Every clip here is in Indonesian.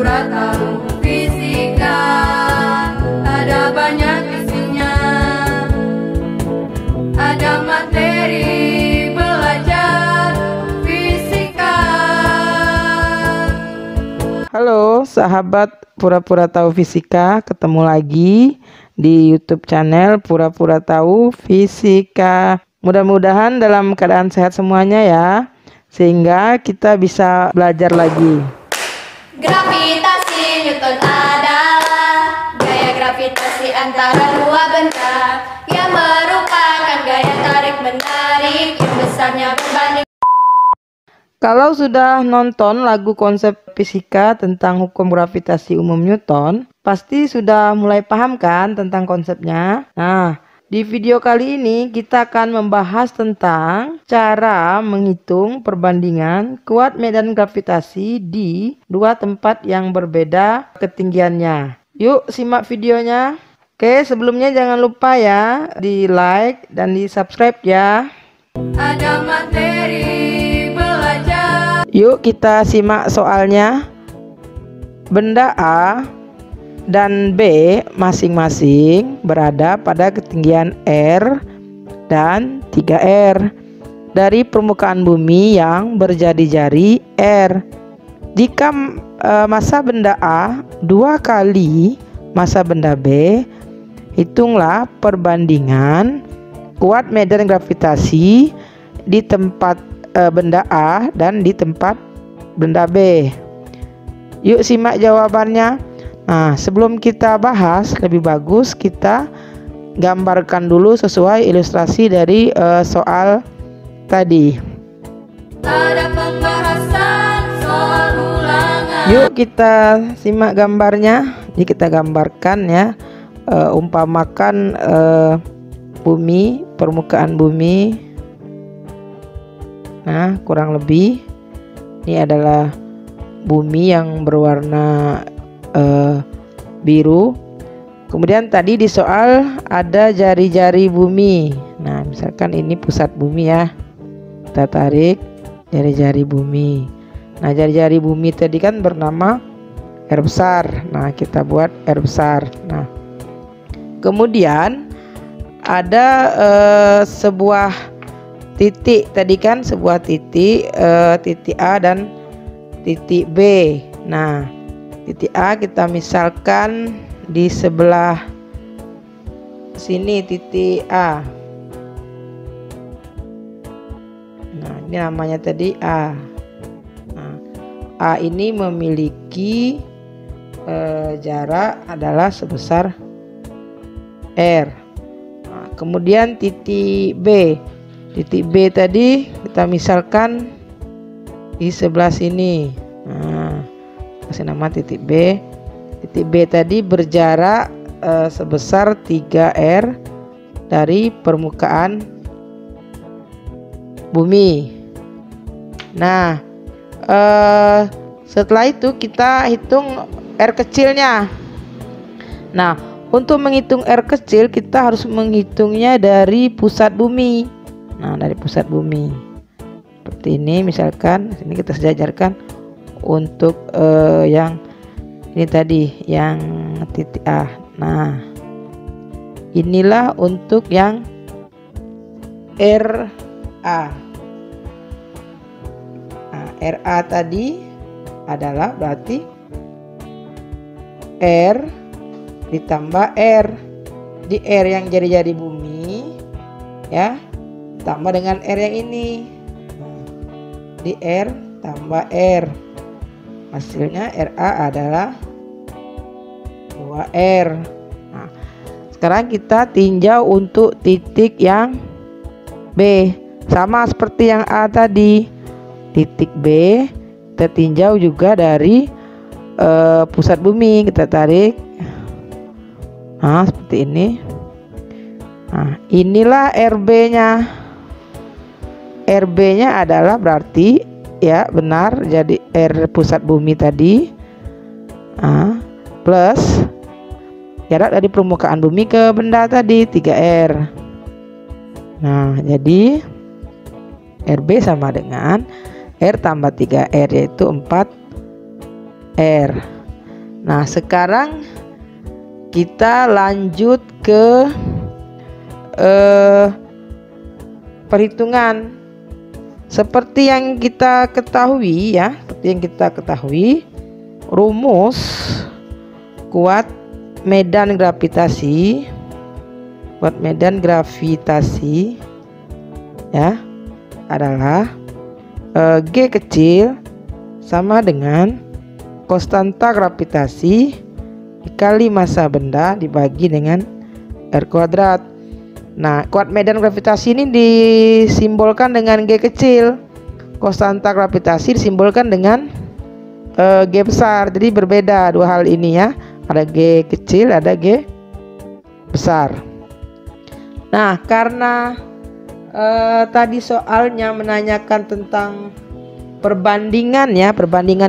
pura-pura tahu fisika, ada banyak isinya, ada materi belajar fisika. Halo sahabat pura-pura tahu fisika, ketemu lagi di YouTube channel Pura-pura Tahu Fisika. Mudah-mudahan dalam keadaan sehat semuanya ya, sehingga kita bisa belajar lagi. Gravitasi Newton adalah gaya gravitasi antara dua benda yang merupakan gaya tarik-menarik yang besarnya berbanding. Kalau sudah nonton lagu konsep fisika tentang hukum gravitasi umum Newton, pasti sudah mulai paham kan tentang konsepnya. Nah, di video kali ini kita akan membahas tentang cara menghitung perbandingan kuat medan gravitasi di dua tempat yang berbeda ketinggiannya. Yuk simak videonya. Oke, sebelumnya jangan lupa ya di like dan di subscribe ya. Ada materi belajar. Yuk kita simak soalnya. Benda A dan B masing-masing berada pada ketinggian R dan 3R dari permukaan bumi yang berjari-jari R. Jika massa benda A 2 kali massa benda B, hitunglah perbandingan kuat medan gravitasi di tempat benda A dan di tempat benda B. Yuk simak jawabannya. Nah, sebelum kita bahas, lebih bagus kita gambarkan dulu sesuai ilustrasi dari soal tadi. Ada pembahasan soal ulangan. Yuk kita simak gambarnya. Jadi kita gambarkan ya, umpamakan bumi, permukaan bumi. Nah, kurang lebih ini adalah bumi yang berwarna biru. Kemudian tadi di soal ada jari-jari bumi. Nah, misalkan ini pusat bumi ya, kita tarik jari-jari bumi. Nah, jari-jari bumi tadi kan bernama R besar. Nah, kita buat R besar. Nah, kemudian ada sebuah titik tadi kan, sebuah titik, titik A dan titik B. Nah, titik A kita misalkan di sebelah sini titik A. Nah, ini namanya tadi A. Nah, A ini memiliki jarak adalah sebesar R. Nah, kemudian titik B. Titik B tadi kita misalkan di sebelah sini. Nah, kasih nama titik B. Titik B tadi berjarak sebesar 3R dari permukaan bumi. Nah, setelah itu kita hitung R kecilnya. Nah, untuk menghitung R kecil kita harus menghitungnya dari pusat bumi. Nah, dari pusat bumi seperti ini, misalkan ini kita sejajarkan untuk yang ini tadi, yang titik A. Nah, inilah untuk yang RA. Nah, RA tadi adalah berarti R ditambah R. Di R yang jari-jari bumi ya, tambah dengan R yang ini. Di R tambah R, hasilnya RA adalah 2R. Nah, sekarang kita tinjau untuk titik yang B, sama seperti yang A tadi. Titik B kita tinjau juga dari pusat bumi, kita tarik. Nah, seperti ini. Nah, inilah RB-nya. RB-nya adalah berarti ya benar, jadi R pusat bumi tadi plus jarak dari permukaan bumi ke benda tadi 3R. Nah, jadi RB sama dengan R tambah 3R, yaitu 4R. Nah, sekarang kita lanjut ke perhitungan. Seperti yang kita ketahui ya, rumus kuat medan gravitasi ya adalah G kecil sama dengan konstanta gravitasi dikali massa benda dibagi dengan R kuadrat. Nah, kuat medan gravitasi ini disimbolkan dengan G kecil, konstanta gravitasi disimbolkan dengan G besar. Jadi berbeda dua hal ini ya, ada G kecil, ada G besar. Nah, karena tadi soalnya menanyakan tentang perbandingan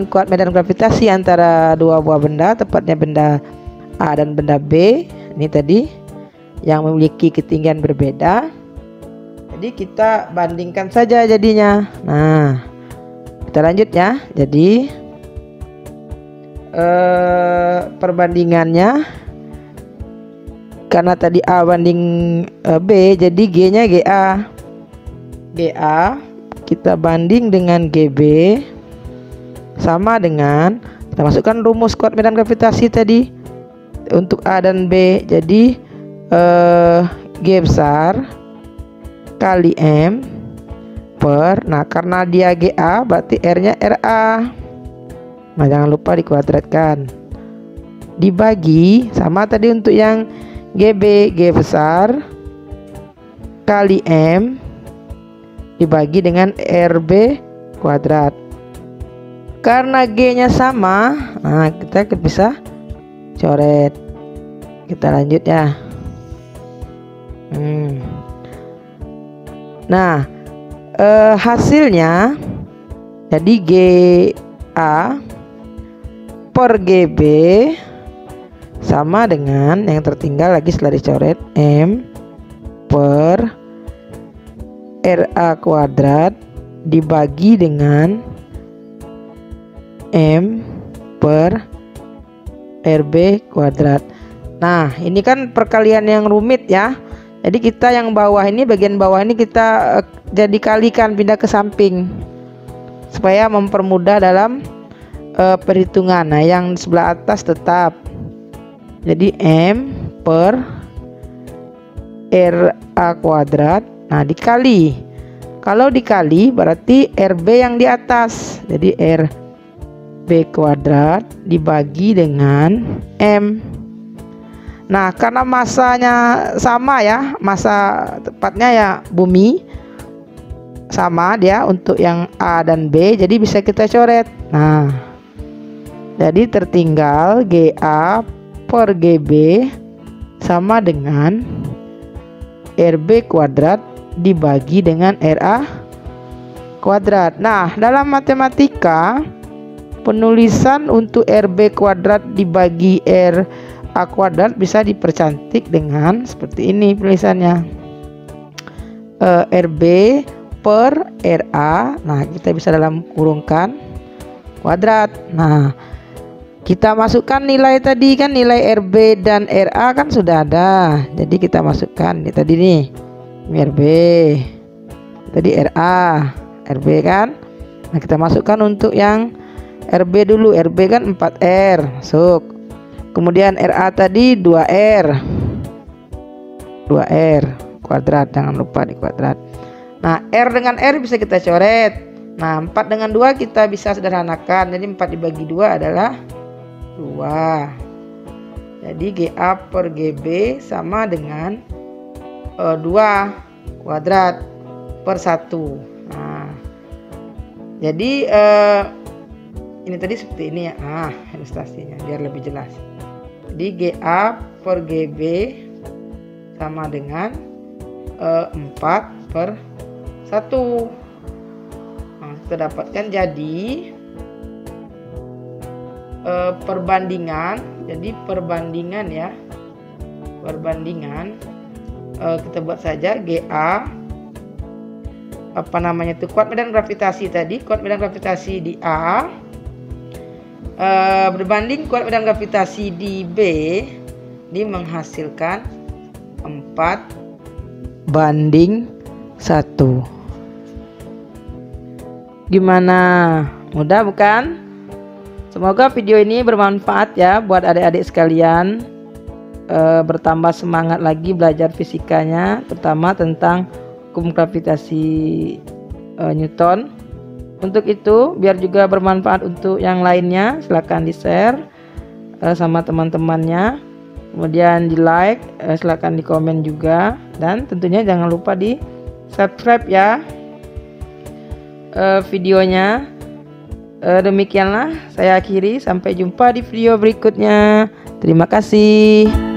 kuat medan gravitasi antara dua buah benda, tepatnya benda A dan benda B. Ini tadi yang memiliki ketinggian berbeda. Jadi kita bandingkan saja jadinya. Nah, kita lanjut ya. Jadi perbandingannya, karena tadi A banding B, jadi G-nya GA kita banding dengan GB sama dengan, kita masukkan rumus kuat medan gravitasi tadi untuk A dan B. Jadi G besar kali M per, nah karena dia GA berarti R-nya RA. Nah, jangan lupa dikuadratkan, dibagi sama tadi untuk yang GB, G besar kali M dibagi dengan RB kuadrat. Karena G-nya sama, nah kita bisa coret. Kita lanjut ya. Nah, hasilnya jadi GA per GB sama dengan yang tertinggal lagi setelah dicoret, M per RA kuadrat dibagi dengan M per RB kuadrat. Nah, ini kan perkalian yang rumit ya. Jadi kita yang bawah ini, bagian bawah ini kita jadi kalikan, pindah ke samping supaya mempermudah dalam perhitungan. Nah, yang sebelah atas tetap. Jadi M per RA kuadrat. Nah, dikali. Kalau dikali berarti RB yang di atas. Jadi RB kuadrat dibagi dengan M. Nah, karena masanya sama ya, massa tepatnya ya bumi sama dia untuk yang A dan B, jadi bisa kita coret. Nah, jadi tertinggal GA per GB sama dengan RB kuadrat dibagi dengan RA kuadrat. Nah, dalam matematika penulisan untuk RB kuadrat dibagi RA kuadrat bisa dipercantik dengan seperti ini penulisannya, RB per RA. Nah, kita bisa dalam kurungkan kuadrat. Nah, kita masukkan nilai tadi kan, nilai RB dan RA kan sudah ada, jadi kita masukkan ini tadi nih, ini RB tadi, RA, RB kan. Nah, kita masukkan untuk yang RB dulu. RB kan 4R masuk, kemudian RA tadi 2R kuadrat, jangan lupa di kuadrat. Nah, R dengan R bisa kita coret. Nah, 4 dengan 2 kita bisa sederhanakan, jadi 4 dibagi 2 adalah 2. Jadi GA per GB sama dengan 2 kuadrat per 1. Nah, jadi ini tadi seperti ini ya, ilustrasinya biar lebih jelas. Jadi GA per GB sama dengan 4 per 1. Nah, kita dapatkan jadi perbandingan. Jadi perbandingan ya, kita buat saja GA apa namanya itu, kuat medan gravitasi tadi, kuat medan gravitasi di A berbanding kuat medan gravitasi di B ini menghasilkan 4:1. Gimana? Mudah bukan? Semoga video ini bermanfaat ya buat adik-adik sekalian. Bertambah semangat lagi belajar fisikanya, terutama tentang hukum gravitasi Newton. Untuk itu, biar juga bermanfaat untuk yang lainnya, silahkan di-share sama teman-temannya. Kemudian di-like, silahkan di komen juga. Dan tentunya jangan lupa di-subscribe ya videonya. Demikianlah saya akhiri, sampai jumpa di video berikutnya. Terima kasih.